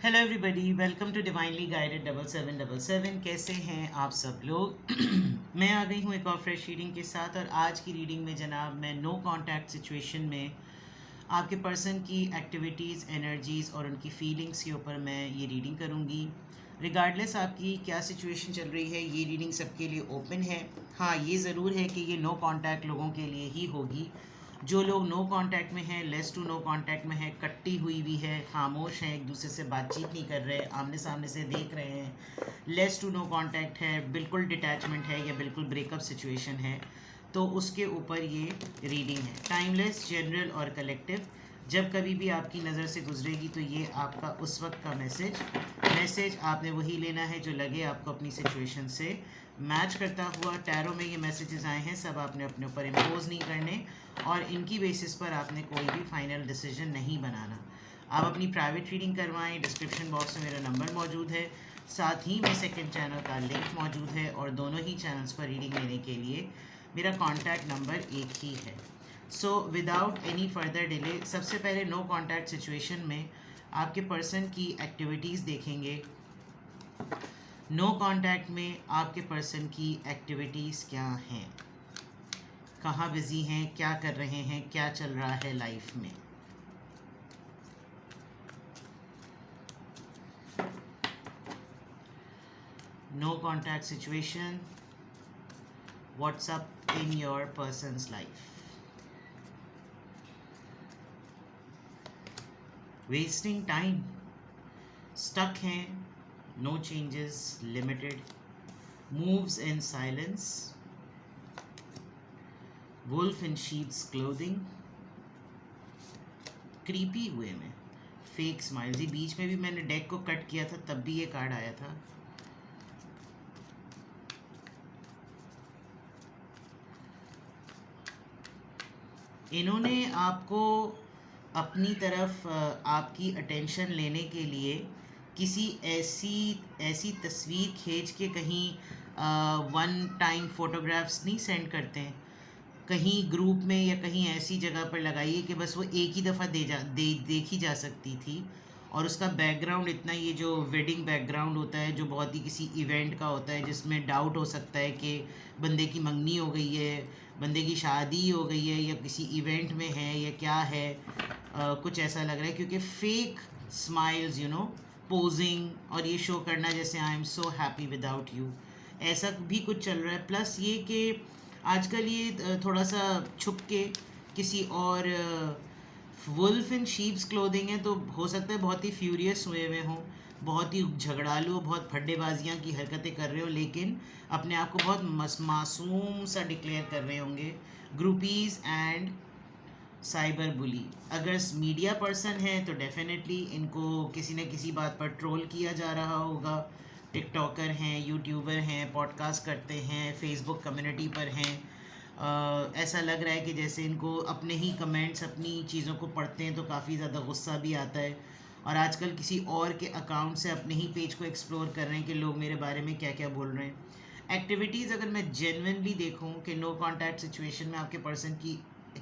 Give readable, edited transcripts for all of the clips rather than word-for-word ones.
Hello everybody, welcome to divinely guided 7777। कैसे हैं आप सब लोग? मैं आ गई हूँ एक और फ्रेश रीडिंग के साथ। और आज की रीडिंग में जनाब मैं नो कांटेक्ट सिचुएशन में आपके पर्सन की एक्टिविटीज़, एनर्जीज़ और उनकी फीलिंग्स के ऊपर मैं ये रीडिंग करूँगी। रिगार्डलेस आपकी क्या सिचुएशन चल रही है, ये रीडिंग सबके लिए ओपन है। हाँ, ये ज़रूर है कि ये नो कांटेक्ट लोगों के लिए ही होगी। जो लोग नो कांटेक्ट में हैं, लेस टू नो कांटेक्ट में है, कट्टी हुई भी है, खामोश हैं, एक दूसरे से बातचीत नहीं कर रहे, आमने सामने से देख रहे हैं, लेस टू नो कांटेक्ट है, बिल्कुल डिटैचमेंट है या बिल्कुल ब्रेकअप सिचुएशन है, तो उसके ऊपर ये रीडिंग है। टाइमलेस, जनरल और कलेक्टिव। जब कभी भी आपकी नज़र से गुजरेगी तो ये आपका उस वक्त का मैसेज आपने वही लेना है जो लगे आपको अपनी सिचुएशन से मैच करता हुआ। टैरो में ये मैसेजेस आए हैं, सब आपने अपने ऊपर इम्पोज नहीं करने और इनकी बेसिस पर आपने कोई भी फाइनल डिसीजन नहीं बनाना। आप अपनी प्राइवेट रीडिंग करवाएं। डिस्क्रिप्शन बॉक्स में मेरा नंबर मौजूद है, साथ ही में सेकंड चैनल का लिंक मौजूद है और दोनों ही चैनल्स पर रीडिंग लेने के लिए मेरा कॉन्टैक्ट नंबर एक ही है। So without any further delay, सबसे पहले नो कॉन्टैक्ट सिचुएशन में आपके पर्सन की एक्टिविटीज़ देखेंगे। नो कांटेक्ट में आपके पर्सन की एक्टिविटीज़ क्या हैं, कहाँ बिजी हैं, क्या कर रहे हैं, क्या चल रहा है लाइफ में। No contact situation, what's up in your person's life. Wasting time, stuck हैं, no changes, limited, moves in silence, wolf in sheep's clothing, creepy हुए में, फेक स्माइल्स। ये बीच में भी मैंने डेक को कट किया था, तब भी ये कार्ड आया था। इन्होंने आपको अपनी तरफ आपकी अटेंशन लेने के लिए किसी ऐसी तस्वीर खींच के कहीं वन टाइम फोटोग्राफ्स नहीं सेंड करते हैं, कहीं ग्रुप में या कहीं ऐसी जगह पर लगाइए कि बस वो एक ही दफ़ा देखी जा सकती थी। और उसका बैकग्राउंड इतना, ये जो वेडिंग बैकग्राउंड होता है जो बहुत ही किसी इवेंट का होता है, जिसमें डाउट हो सकता है कि बंदे की मंगनी हो गई है, बंदे की शादी हो गई है या किसी इवेंट में है या क्या है, कुछ ऐसा लग रहा है। क्योंकि फेक स्माइल्स, पोजिंग और ये शो करना जैसे I am so happy without you, ऐसा भी कुछ चल रहा है। प्लस ये कि आजकल ये थोड़ा सा छुप के किसी और वुल्फ इन शीप्स क्लोथिंग है, तो हो सकता है बहुत ही फ्यूरियस हुए हुए हों, बहुत ही झगड़ालू, बहुत फड्डेबाजियाँ की हरकतें कर रहे हो, लेकिन अपने आप को बहुत मासूम सा डिक्लेयर कर रहे होंगे। ग्रुपीज़ एंड साइबर बुली। अगर मीडिया पर्सन है तो डेफिनेटली इनको किसी न किसी बात पर ट्रोल किया जा रहा होगा। टिकटॉकर हैं, यूट्यूबर हैं, पॉडकास्ट करते हैं, फेसबुक कम्युनिटी पर हैं। ऐसा लग रहा है कि जैसे इनको अपने ही कमेंट्स, अपनी चीज़ों को पढ़ते हैं तो काफ़ी ज़्यादा गुस्सा भी आता है, और आजकल किसी और के अकाउंट से अपने ही पेज को एक्सप्लोर कर रहे हैं कि लोग मेरे बारे में क्या क्या बोल रहे हैं। एक्टिविटीज़ अगर मैं जेन्युइनली देखूं कि नो कांटेक्ट सिचुएशन में आपके पर्सन की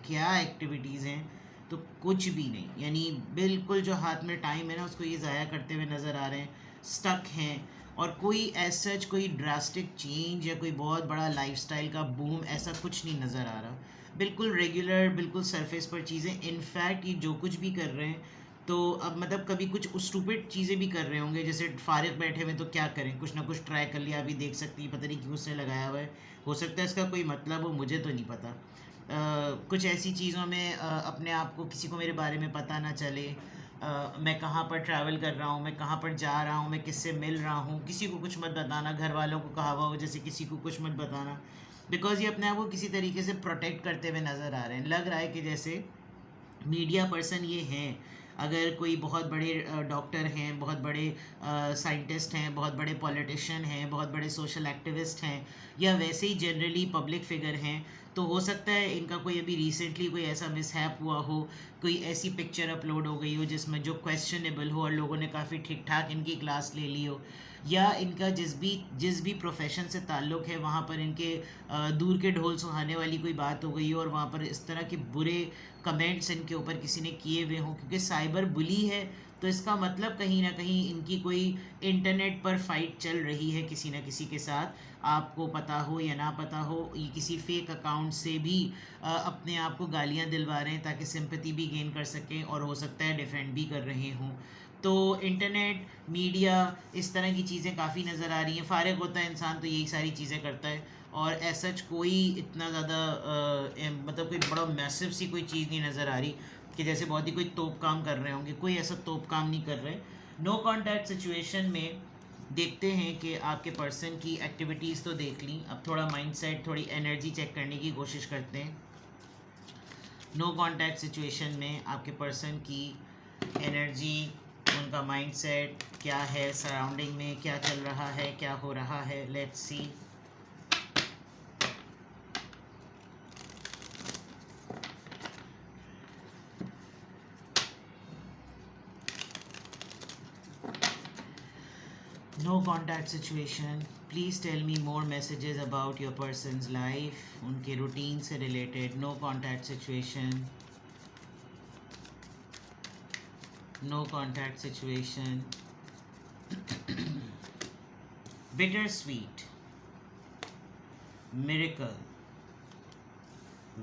क्या एक्टिविटीज़ हैं, तो कुछ भी नहीं। यानी बिल्कुल जो हाथ में टाइम है ना, उसको ये ज़ाया करते हुए नज़र आ रहे हैं, स्टक हैं। और कोई एज सच कोई ड्रास्टिक चेंज या कोई बहुत बड़ा लाइफस्टाइल का बूम, ऐसा कुछ नहीं नज़र आ रहा। बिल्कुल रेगुलर, बिल्कुल सरफेस पर चीज़ें। इनफैक्ट ये जो कुछ भी कर रहे हैं, तो अब मतलब कभी कुछ स्टूपिड चीज़ें भी कर रहे होंगे, जैसे फारिग बैठे हुए तो क्या करें, कुछ ना कुछ ट्राई कर लिया। अभी देख सकती है, पता नहीं क्यों उसने लगाया हुआ है, हो सकता है इसका कोई मतलब हो, मुझे तो नहीं पता। कुछ ऐसी चीज़ों में अपने आप को, किसी को मेरे बारे में पता ना चले, मैं कहाँ पर ट्रैवल कर रहा हूँ, मैं कहाँ पर जा रहा हूँ, मैं किससे मिल रहा हूँ, किसी को कुछ मत बताना। घर वालों को कहा हुआ हो जैसे किसी को कुछ मत बताना, बिकॉज ये अपने आप को किसी तरीके से प्रोटेक्ट करते हुए नज़र आ रहे हैं। लग रहा है कि जैसे मीडिया पर्सन ये हैं। अगर कोई बहुत बड़े डॉक्टर हैं, बहुत बड़े साइंटिस्ट हैं, बहुत बड़े पॉलिटिशियन हैं, बहुत बड़े सोशल एक्टिविस्ट हैं, या वैसे ही जनरली पब्लिक फिगर हैं, तो हो सकता है इनका कोई अभी रिसेंटली कोई ऐसा मिसहैप हुआ हो, कोई ऐसी पिक्चर अपलोड हो गई हो जिसमें जो क्वेश्चनेबल हो और लोगों ने काफ़ी ठीक ठाक इनकी क्लास ले ली हो, या इनका जिस भी प्रोफेशन से ताल्लुक़ है वहाँ पर इनके दूर के ढोल सुहाने वाली कोई बात हो गई हो और वहाँ पर इस तरह के बुरे कमेंट्स इनके ऊपर किसी ने किए हुए हों। क्योंकि साइबर बुली है तो इसका मतलब कहीं ना कहीं इनकी कोई इंटरनेट पर फाइट चल रही है किसी ना किसी के साथ, आपको पता हो या ना पता हो। ये किसी फेक अकाउंट से भी अपने आप को गालियां दिलवा रहे हैं ताकि सिंपैथी भी गेन कर सकें, और हो सकता है डिफेंड भी कर रहे हों। तो इंटरनेट, मीडिया, इस तरह की चीज़ें काफ़ी नज़र आ रही हैं। फ़ारिग होता है इंसान तो यही सारी चीज़ें करता है, और एसच कोई इतना ज़्यादा मतलब कोई बड़ा मैसिव सी कोई चीज़ नहीं नज़र आ रही कि जैसे बहुत ही कोई तोप काम कर रहे होंगे। कोई ऐसा तोप काम नहीं कर रहे। नो कॉन्टैक्ट सिचुएशन में देखते हैं कि आपके पर्सन की एक्टिविटीज़ तो देख ली, अब थोड़ा माइंडसेट, थोड़ी एनर्जी चेक करने की कोशिश करते हैं। नो कॉन्टैक्ट सिचुएशन में आपके पर्सन की एनर्जी, उनका माइंडसेट क्या है, सराउंडिंग में क्या चल रहा है, क्या हो रहा है। Let's see. No contact situation, please tell me more messages about your person's life, उनके रूटीन से related. No contact situation, no contact situation. Bitter sweet, miracle,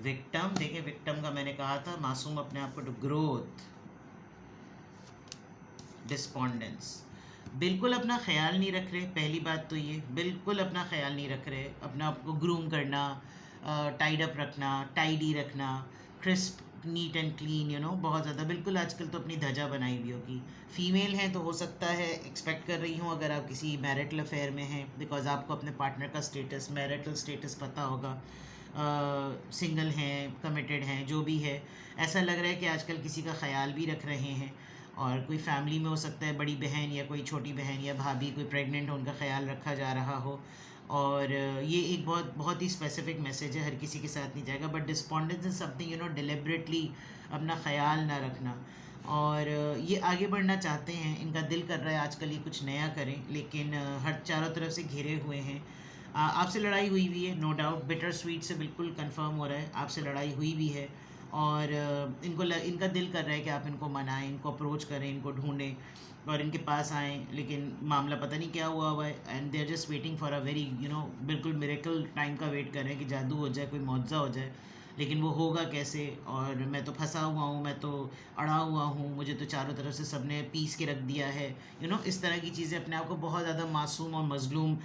victim. देखिए विक्टम का मैंने कहा था मासूम अपने आप को, ग्रोथ, डिस्पोंडेंस। बिल्कुल अपना ख्याल नहीं रख रहे, पहली बात तो ये, बिल्कुल अपना ख्याल नहीं रख रहे। अपना आपको ग्रूम करना, टाइड अप रखना, टाइडी रखना, क्रिस्प, नीट एंड क्लीन, बहुत ज़्यादा। बिल्कुल आजकल तो अपनी धजा बनाई हुई होगी। फीमेल हैं तो हो सकता है, एक्सपेक्ट कर रही हूँ, अगर आप किसी मैरिटल अफेयर में हैं, बिकॉज आपको अपने पार्टनर का स्टेटस, मैरिटल स्टेटस पता होगा। सिंगल हैं, कमिटेड हैं, जो भी है, ऐसा लग रहा है कि आजकल किसी का ख्याल भी रख रहे हैं। और कोई फैमिली में हो सकता है बड़ी बहन या कोई छोटी बहन या भाभी, कोई प्रेग्नेंट हो, उनका ख्याल रखा जा रहा हो। और ये एक बहुत बहुत ही स्पेसिफिक मैसेज है, हर किसी के साथ नहीं जाएगा। But despondence is something deliberately अपना ख्याल ना रखना। और ये आगे बढ़ना चाहते हैं, इनका दिल कर रहा है आजकल ये कुछ नया करें, लेकिन हर चारों तरफ से घिरे हुए हैं। आपसे लड़ाई हुई भी है, नो डाउट। बिटर स्वीट से बिल्कुल कंफर्म हो रहा है आपसे लड़ाई हुई भी है। और इनका दिल कर रहा है कि आप इनको मनाएं, इनको अप्रोच करें, इनको ढूंढें और इनके पास आएँ, लेकिन मामला पता नहीं क्या हुआ है। And they are just waiting for a very बिल्कुल मिरेकल टाइम का वेट कर रहे हैं कि जादू हो जाए, कोई मुआवजा हो जाए। लेकिन वो होगा कैसे? और मैं तो फंसा हुआ हूँ, मैं तो अड़ा हुआ हूँ, मुझे तो चारों तरफ से सबने पीस के रख दिया है। इस तरह की चीज़ें, अपने आप को बहुत ज़्यादा मासूम और मजलूम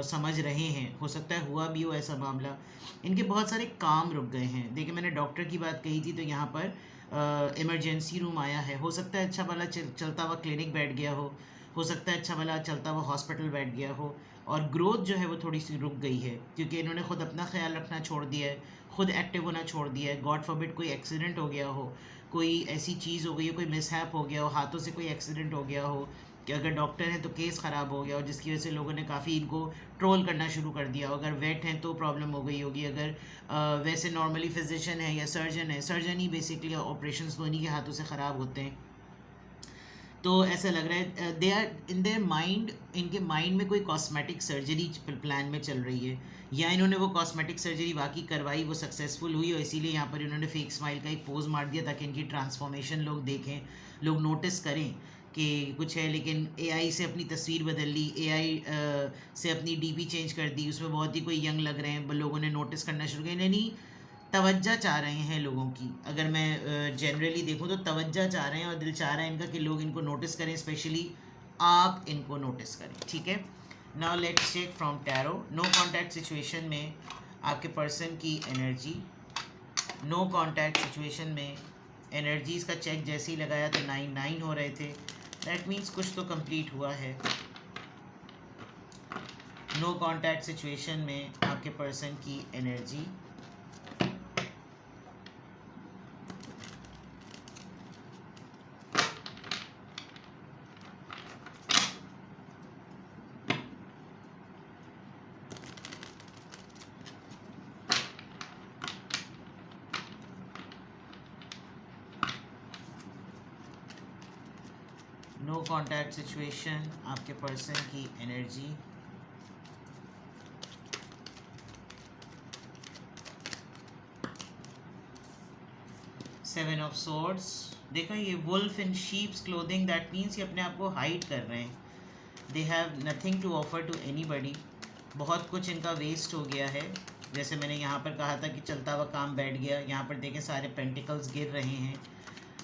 समझ रहे हैं। हो सकता है हुआ भी हो ऐसा मामला। इनके बहुत सारे काम रुक गए हैं। देखिए मैंने डॉक्टर की बात कही थी, तो यहाँ पर इमरजेंसी रूम आया है। हो सकता है अच्छा भला चलता हुआ क्लिनिक बैठ गया हो सकता है अच्छा भला चलता हुआ हॉस्पिटल बैठ गया हो। और ग्रोथ जो है वो थोड़ी सी रुक गई है, क्योंकि इन्होंने खुद अपना ख्याल रखना छोड़ दिया है, खुद एक्टिव होना छोड़ दिया है। गॉड फॉरबिड कोई एक्सीडेंट हो गया हो, कोई ऐसी चीज़ हो गई हो, कोई मिसहैप हो गया हो, हाथों से कोई एक्सीडेंट हो गया हो, कि अगर डॉक्टर हैं तो केस ख़राब हो गया हो, जिसकी वजह से लोगों ने काफ़ी इनको ट्रोल करना शुरू कर दिया हो। अगर वेट हैं तो प्रॉब्लम हो गई होगी। अगर वैसे नॉर्मली फिजिशियन है या सर्जन है, सर्जन ही बेसिकली ऑपरेशंस तो इन्हीं के हाथों से ख़राब होते हैं। तो ऐसा लग रहा है they are in their mind, इनके माइंड में कोई कॉस्मेटिक सर्जरी प्लान में चल रही है, या इन्होंने वो कॉस्मेटिक सर्जरी वाकई करवाई, वो सक्सेसफुल हुई, और इसीलिए यहाँ पर इन्होंने फेक स्माइल का एक पोज मार दिया ताकि इनकी ट्रांसफॉर्मेशन लोग देखें, लोग नोटिस करें कि कुछ है। लेकिन एआई से अपनी तस्वीर बदल ली, एआई से अपनी डीपी चेंज कर दी, उसमें बहुत ही कोई यंग लग रहे हैं, लोगों ने नोटिस करना शुरू किया। यानी तवज्जो चाह रहे हैं लोगों की, अगर मैं जनरली देखूं तो तवज्जो चाह रहे हैं, और दिल चाह रहा है इनका कि लोग इनको नोटिस करें, स्पेशली आप इनको नोटिस करें। ठीक है, now let's check from tarot. No contact situation में आपके पर्सन की एनर्जी, नो कॉन्टैक्ट सिचुएशन में एनर्जीज़ का चेक जैसे ही लगाया तो 9 हो रहे थे। दैट मीन्स कुछ तो कंप्लीट हुआ है। नो कॉन्टैक्ट सिचुएशन में आपके पर्सन की एनर्जी, नो कॉन्टैक्ट सिचुएशन आपके पर्सन की एनर्जी, सेवन ऑफ सोर्ड्स, देखो ये wolf in sheep's clothing, that means ये अपने आप को हाइड कर रहे हैं. They have nothing to offer to anybody. बहुत कुछ इनका वेस्ट हो गया है. जैसे मैंने यहाँ पर कहा था कि चलता हुआ काम बैठ गया, यहाँ पर देखें सारे पेंटिकल्स गिर रहे हैं.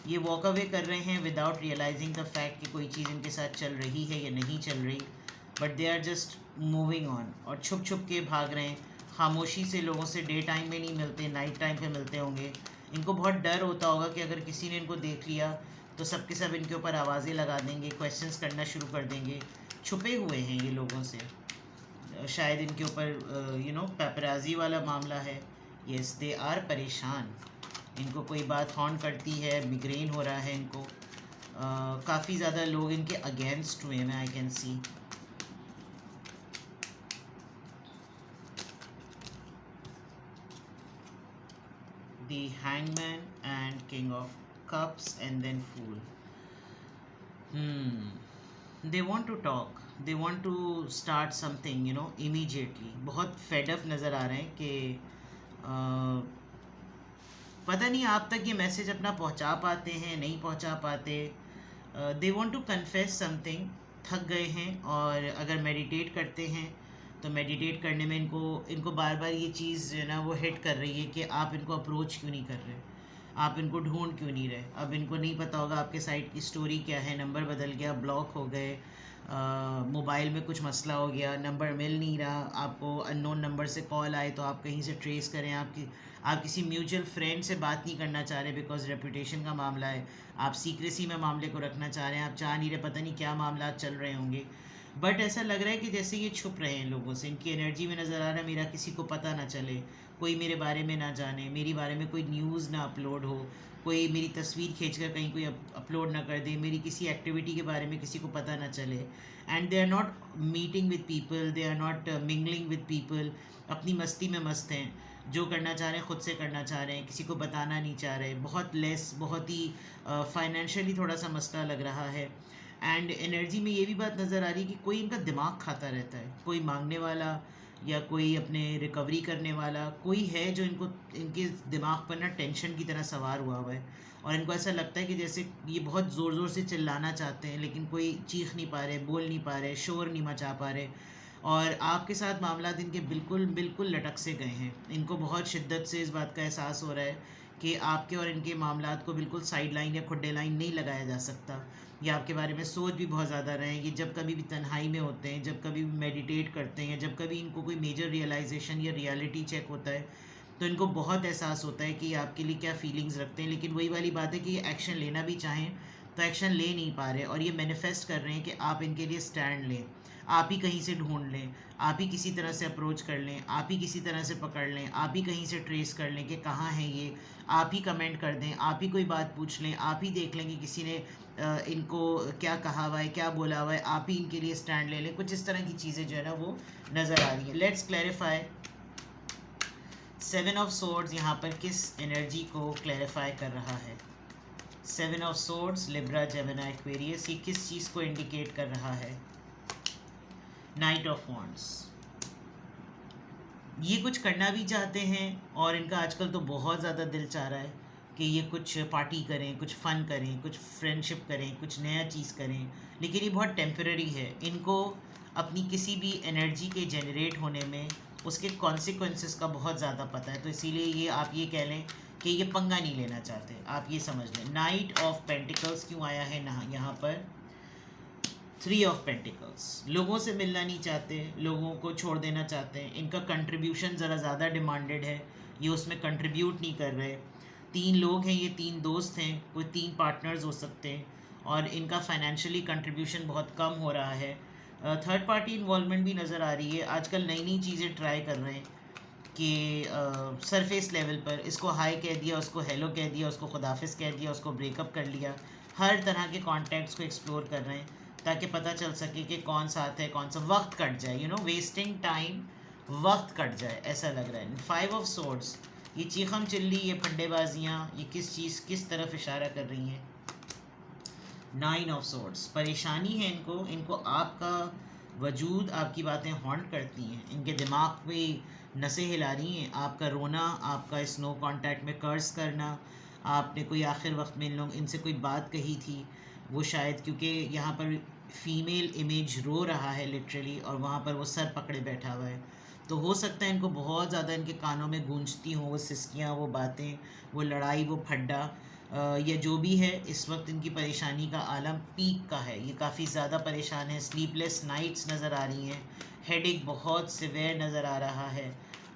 ये वॉक अवे कर रहे हैं विदाउट रियलाइजिंग द फैक्ट कि कोई चीज़ इनके साथ चल रही है या नहीं चल रही, but they are just moving on. और छुप छुप के भाग रहे हैं. खामोशी से लोगों से डे टाइम में नहीं मिलते, नाइट टाइम पे मिलते होंगे. इनको बहुत डर होता होगा कि अगर किसी ने इनको देख लिया तो सब के सब इनके ऊपर आवाज़ें लगा देंगे, क्वेश्चंस करना शुरू कर देंगे. छुपे हुए हैं ये लोगों से. शायद इनके ऊपर पेपराजी वाला मामला है. यस, दे आर परेशान. इनको कोई बात हॉर्न करती है, मिग्रेन हो रहा है इनको. काफ़ी ज़्यादा लोग इनके अगेंस्ट हुए हैं, I can see. The hangman and king of cups and then fool. They want to talk. They want to start something, immediately. बहुत fed up नज़र आ रहे हैं कि पता नहीं आप तक ये मैसेज अपना पहुंचा पाते हैं, नहीं पहुंचा पाते. They want to confess something. थक गए हैं. और अगर मेडिटेट करते हैं तो मेडिटेट करने में इनको बार बार ये चीज़ जो है ना वो हिट कर रही है कि आप इनको अप्रोच क्यों नहीं कर रहे, आप इनको ढूंढ क्यों नहीं रहे. अब इनको नहीं पता होगा आपके साइट की स्टोरी क्या है. नंबर बदल गया, ब्लॉक हो गए, मोबाइल में कुछ मसला हो गया, नंबर मिल नहीं रहा. आपको अननोन नंबर से कॉल आए तो आप कहीं से ट्रेस करें. आप किसी म्यूचुअल फ्रेंड से बात नहीं करना चाह रहे बिकॉज रेपुटेशन का मामला है. आप सीक्रेसी में मामले को रखना चाह रहे हैं. आप चाह नहीं रहे, पता नहीं क्या मामला चल रहे होंगे. बट ऐसा लग रहा है कि जैसे ये छुप रहे हैं लोगों से. इनकी एनर्जी में नज़र आ रहा है मेरा किसी को पता ना चले, कोई मेरे बारे में ना जाने, मेरी बारे में कोई न्यूज़ ना अपलोड हो, कोई मेरी तस्वीर खींचकर कहीं कोई अपलोड ना कर दे, मेरी किसी एक्टिविटी के बारे में किसी को पता ना चले. And they are not meeting with people, they are not mingling with people. अपनी मस्ती में मस्त हैं. जो करना चाह रहे हैं खुद से करना चाह रहे हैं, किसी को बताना नहीं चाह रहे. बहुत लेस, बहुत ही फाइनेंशियली थोड़ा सा मसला लग रहा है. एंड एनर्जी में ये भी बात नज़र आ रही है कि कोई इनका दिमाग खाता रहता है. कोई मांगने वाला या कोई अपने रिकवरी करने वाला कोई है जो इनके दिमाग पर ना टेंशन की तरह सवार हुआ है. और इनको ऐसा लगता है कि जैसे ये बहुत ज़ोर ज़ोर से चिल्लाना चाहते हैं लेकिन कोई चीख नहीं पा रहे, बोल नहीं पा रहे, शोर नहीं मचा पा रहे. और आपके साथ मामला इनके बिल्कुल बिल्कुल लटक से गए हैं. इनको बहुत शिद्दत से इस बात का एहसास हो रहा है कि आपके और इनके मामलात को बिल्कुल साइड लाइन या खुड्डे लाइन नहीं लगाया जा सकता. ये आपके बारे में सोच भी बहुत ज़्यादा रहे हैं. ये जब कभी भी तन्हाई में होते हैं, जब कभी भी मेडिटेट करते हैं, जब कभी इनको कोई मेजर रियलाइजेशन या रियलिटी चेक होता है तो इनको बहुत एहसास होता है कि आपके लिए क्या फीलिंग्स रखते हैं. लेकिन वही वाली बात है कि ये एक्शन लेना भी चाहें तो एक्शन ले नहीं पा रहे. और ये मैनिफेस्ट कर रहे हैं कि आप इनके लिए स्टैंड लें, आप ही कहीं से ढूंढ लें, आप ही किसी तरह से अप्रोच कर लें, आप ही किसी तरह से पकड़ लें, आप ही कहीं से ट्रेस कर लें कि कहाँ हैं ये. आप ही कमेंट कर दें, आप ही कोई बात पूछ लें, आप ही देख लें कि किसी ने इनको क्या कहा हुआ है, क्या बोला हुआ है, आप ही इनके लिए स्टैंड ले लें. कुछ इस तरह की चीज़ें जो है ना वो नज़र आ रही हैं. Let's clarify. 7 ऑफ सोर्ड्स यहाँ पर किस एनर्जी को क्लैरिफाई कर रहा है. 7 of swords, Libra, Gemini, Aquarius, ये किस चीज़ को इंडिकेट कर रहा है. नाइट ऑफ वॉन्ड्स, ये कुछ करना भी चाहते हैं और इनका आजकल तो बहुत ज़्यादा दिल चाह रहा है कि ये कुछ पार्टी करें, कुछ फ़न करें, कुछ फ्रेंडशिप करें, कुछ नया चीज़ करें. लेकिन ये बहुत टेम्पररी है. इनको अपनी किसी भी एनर्जी के जनरेट होने में उसके कॉन्सिक्वेंसेस का बहुत ज़्यादा पता है. तो इसीलिए ये आप ये कह लें कि ये पंगा नहीं लेना चाहते. आप ये समझ लें. नाइट ऑफ पेंटिकल्स क्यों आया है यहाँ पर. 3 ऑफ पेंटिकल्स, लोगों से मिलना नहीं चाहते, लोगों को छोड़ देना चाहते हैं. इनका कंट्रीब्यूशन ज़रा ज़्यादा डिमांडेड है, ये उसमें कंट्रीब्यूट नहीं कर रहे. 3 लोग हैं, ये 3 दोस्त हैं, कोई 3 पार्टनर्स हो सकते हैं. और इनका फाइनेंशियली कंट्रीब्यूशन बहुत कम हो रहा है. थर्ड पार्टी इन्वॉल्वमेंट भी नज़र आ रही है. आजकल नई नई चीज़ें ट्राई कर रहे हैं कि सरफेस लेवल पर इसको हाई कह दिया, उसको हेलो कह दिया, उसको खुदाफिज कह दिया, उसको ब्रेकअप कर लिया. हर तरह के कॉन्टैक्ट्स को एक्सप्लोर कर रहे हैं ताकि पता चल सके कि कौन साथ है, कौन सा. वक्त कट जाए, वेस्टिंग टाइम, वक्त कट जाए ऐसा लग रहा है. 5 ऑफ सोर्ड्स, ये चीखम चिल्ली, ये फंडेबाजियाँ, ये किस तरफ इशारा कर रही हैं. 9 ऑफ सोर्ड्स, परेशानी है इनको आपका वजूद, आपकी बातें हॉन्ट करती हैं. इनके दिमाग पे नसें हिला रही हैं. आपका रोना, आपका स्नो कांटेक्ट में कर्स करना, आपने कोई आखिर वक्त में इन लोग इनसे कोई बात कही थी, वो शायद क्योंकि यहाँ पर फीमेल इमेज रो रहा है लिटरली और वहाँ पर वो सर पकड़े बैठा हुआ है, तो हो सकता है इनको बहुत ज़्यादा इनके कानों में गूंजती हों वो सिसकियाँ, वो बातें, वो लड़ाई, वो फड्डा, या जो भी है। इस वक्त इनकी परेशानी का आलम पीक का है, ये काफ़ी ज़्यादा परेशान है, स्लीपलेस नाइट्स नज़र आ रही हैं, हेडेक बहुत सिवियर नज़र आ रहा है,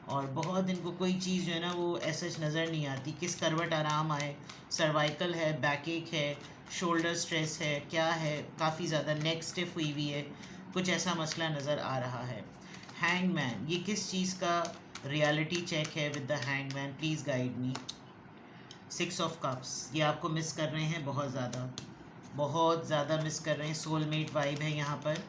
और बहुत इनको कोई चीज़ जो है ना वो ऐसा नज़र नहीं आती, किस करवट आराम आए, सर्वाइकल है, बैक एक है, शोल्डर स्ट्रेस है, क्या है, काफ़ी ज़्यादा नेक स्टिफ हुई हुई है, कुछ ऐसा मसला नज़र आ रहा है। हैंगमैन, ये किस चीज़ का रियलिटी चेक है with the hangman, please guide me. 6 of cups, ये आपको मिस कर रहे हैं बहुत ज़्यादा मिस कर रहे हैं, सोलमेट वाइब है यहाँ पर,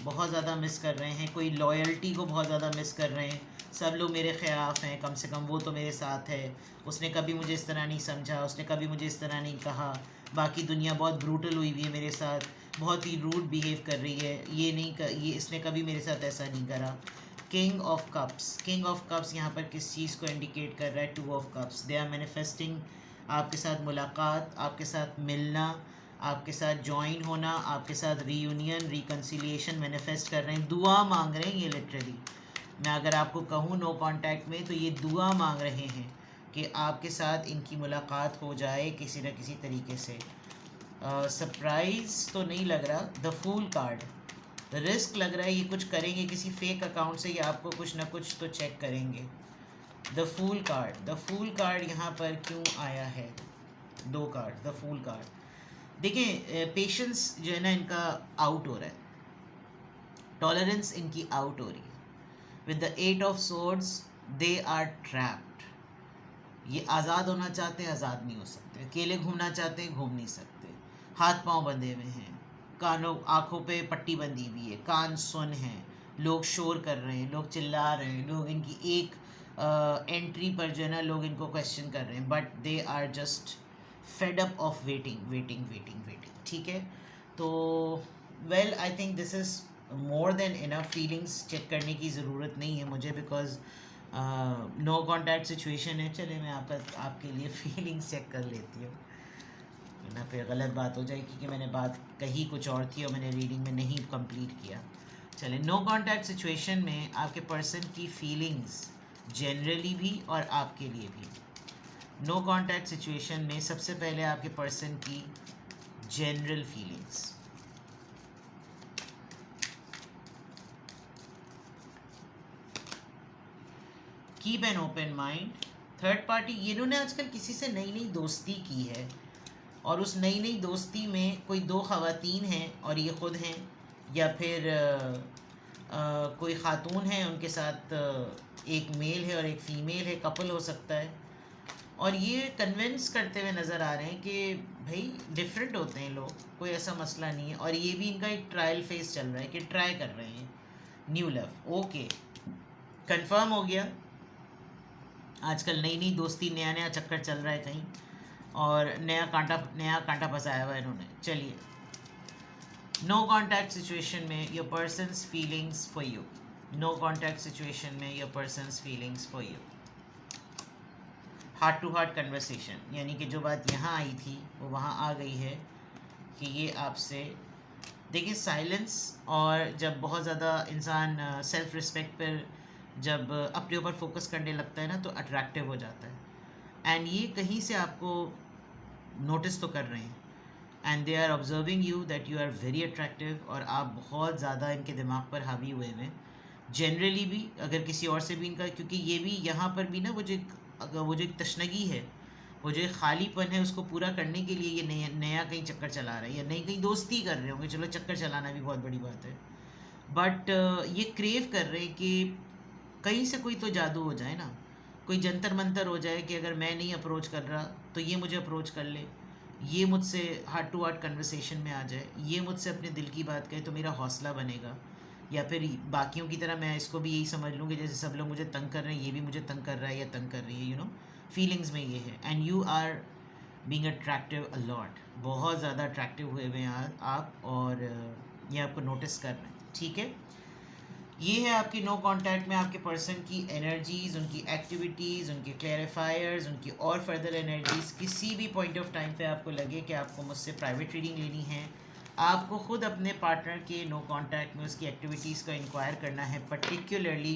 बहुत ज़्यादा मिस कर रहे हैं, कोई लॉयल्टी को बहुत ज़्यादा मिस कर रहे हैं, सब लोग मेरे ख़िलाफ़ हैं, कम से कम वो तो मेरे साथ है, उसने कभी मुझे इस तरह नहीं समझा, उसने कभी मुझे इस तरह नहीं कहा, बाकी दुनिया बहुत ब्रूटल हुई हुई है मेरे साथ, बहुत ही रूड बिहेव कर रही है, ये इसने कभी मेरे साथ ऐसा नहीं करा। किंग ऑफ कप्स यहाँ पर किस चीज़ को इंडिकेट कर रहा है? 2 of cups, they are manifesting आपके साथ मुलाकात, आपके साथ मिलना, आपके साथ ज्वाइन होना, आपके साथ रीयूनियन, रिकन्सिलिएशन मैनिफेस्ट कर रहे हैं, दुआ मांग रहे हैं ये लिटरली। मैं अगर आपको कहूँ नो कांटेक्ट में तो ये दुआ मांग रहे हैं कि आपके साथ इनकी मुलाकात हो जाए किसी न किसी तरीके से। सरप्राइज़ तो नहीं लग रहा, द फूल कार्ड, रिस्क लग रहा है, ये कुछ करेंगे किसी फेक अकाउंट से, या आपको कुछ ना कुछ तो चेक करेंगे। द फूल कार्ड यहाँ पर क्यों आया है? 2 कार्ड, द फूल कार्ड। देखिए पेशेंस जो है ना इनका आउट हो रहा है, टॉलरेंस इनकी आउट हो रही है। With the 8 of swords they are trapped, ये आज़ाद होना चाहते हैं, आज़ाद नहीं हो सकते, अकेले घूमना चाहते हैं, घूम नहीं सकते, हाथ पांव बंधे हुए हैं, कानों आँखों पे पट्टी बंधी हुई है, कान सुन हैं, लोग शोर कर रहे हैं, लोग चिल्ला रहे हैं, लोग इनकी एक एंट्री पर जो है ना लोग इनको क्वेश्चन कर रहे हैं, but they are just fed up of waiting. ठीक है, तो well I think this is more than enough, feelings check करने की ज़रूरत नहीं है मुझे, बिकॉज नो कॉन्टैक्ट सिचुएशन है। चले मैं आपके लिए फीलिंग्स चेक कर लेती हूँ, ना फिर गलत बात हो जाएगी कि मैंने बात कही कुछ और थी और मैंने रीडिंग में नहीं कंप्लीट किया। चले, नो कॉन्टैक्ट सिचुएशन में आपके पर्सन की फीलिंग्स जनरली भी और आपके लिए भी। नो कॉन्टैक्ट सिचुएशन में सबसे पहले आपके पर्सन की general feelings, keep an open mind. Third party, इन्होंने आजकल किसी से नई दोस्ती की है, और उस नई दोस्ती में कोई 2 ख़वातीन हैं और ये ख़ुद हैं, या फिर कोई ख़ातून है उनके साथ एक मेल है और एक फ़ीमेल है, कपल हो सकता है, और ये कन्विंस करते हुए नज़र आ रहे हैं कि भाई डिफरेंट होते हैं लोग, कोई ऐसा मसला नहीं है, और ये भी इनका एक ट्रायल फेज चल रहा है कि ट्राई कर रहे हैं न्यू लव। ओके, कंफर्म हो गया, आजकल नई दोस्ती, नया चक्कर चल रहा है कहीं, और नया कांटा फंसाया हुआ है इन्होंने। चलिए, नो कॉन्टैक्ट सिचुएशन में your person's feelings for you, no contact situation में your person's feelings for you, heart to heart conversation, यानी कि जो बात यहाँ आई थी वो वहाँ आ गई है कि ये आपसे, देखिए साइलेंस, और जब बहुत ज़्यादा इंसान सेल्फ रिस्पेक्ट पर जब अपने ऊपर फोकस करने लगता है ना तो अट्रैक्टिव हो जाता है, एंड ये कहीं से आपको नोटिस तो कर रहे हैं, and they are observing you that you are very attractive, और आप बहुत ज़्यादा इनके दिमाग पर हावी हुए हैं जनरली भी, अगर किसी और से भी इनका, क्योंकि ये भी यहाँ पर भी ना वो जो एक तशनगी है, वो जो एक खालीपन है, उसको पूरा करने के लिए ये नया कहीं चक्कर चला रहा है, या नई कहीं दोस्ती कर रहे होंगे, चलो चक्कर चलाना भी बहुत बड़ी बात है, बट ये क्रेव कर रहे हैं कि कहीं से कोई तो जादू हो जाए ना, कोई जंतर मंतर हो जाए कि अगर मैं नहीं अप्रोच कर रहा तो ये मुझे अप्रोच कर ले, ये मुझसे हार्ट टू हार्ट कन्वर्सेशन में आ जाए, ये मुझसे अपने दिल की बात कहे तो मेरा हौसला बनेगा, या फिर बाकियों की तरह मैं इसको भी यही समझ लूँ कि जैसे सब लोग मुझे तंग कर रहे हैं, ये भी मुझे तंग कर रहा है या तंग कर रही है, यू नो, फीलिंग्स में ये है, and you are being attractive a lot, बहुत ज़्यादा अट्रैक्टिव हुए हुए हैं आप, और ये आपको नोटिस कर रहे हैं। ठीक है, ये है आपकी नो कांटेक्ट में आपके पर्सन की एनर्जीज़, उनकी एक्टिविटीज़, उनके क्लैरिफायर्स, उनकी और फर्दर एनर्जीज़। किसी भी पॉइंट ऑफ टाइम पे आपको लगे कि आपको मुझसे प्राइवेट रीडिंग लेनी है, आपको ख़ुद अपने पार्टनर के नो कांटेक्ट में उसकी एक्टिविटीज़ का इंक्वायर करना है, particularly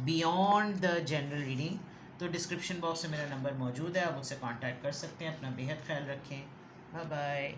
beyond the general reading, तो डिस्क्रिप्शन बॉक्स में मेरा नंबर मौजूद है, आप मुझसे कांटेक्ट कर सकते हैं। अपना बेहद ख्याल रखें। Bye bye.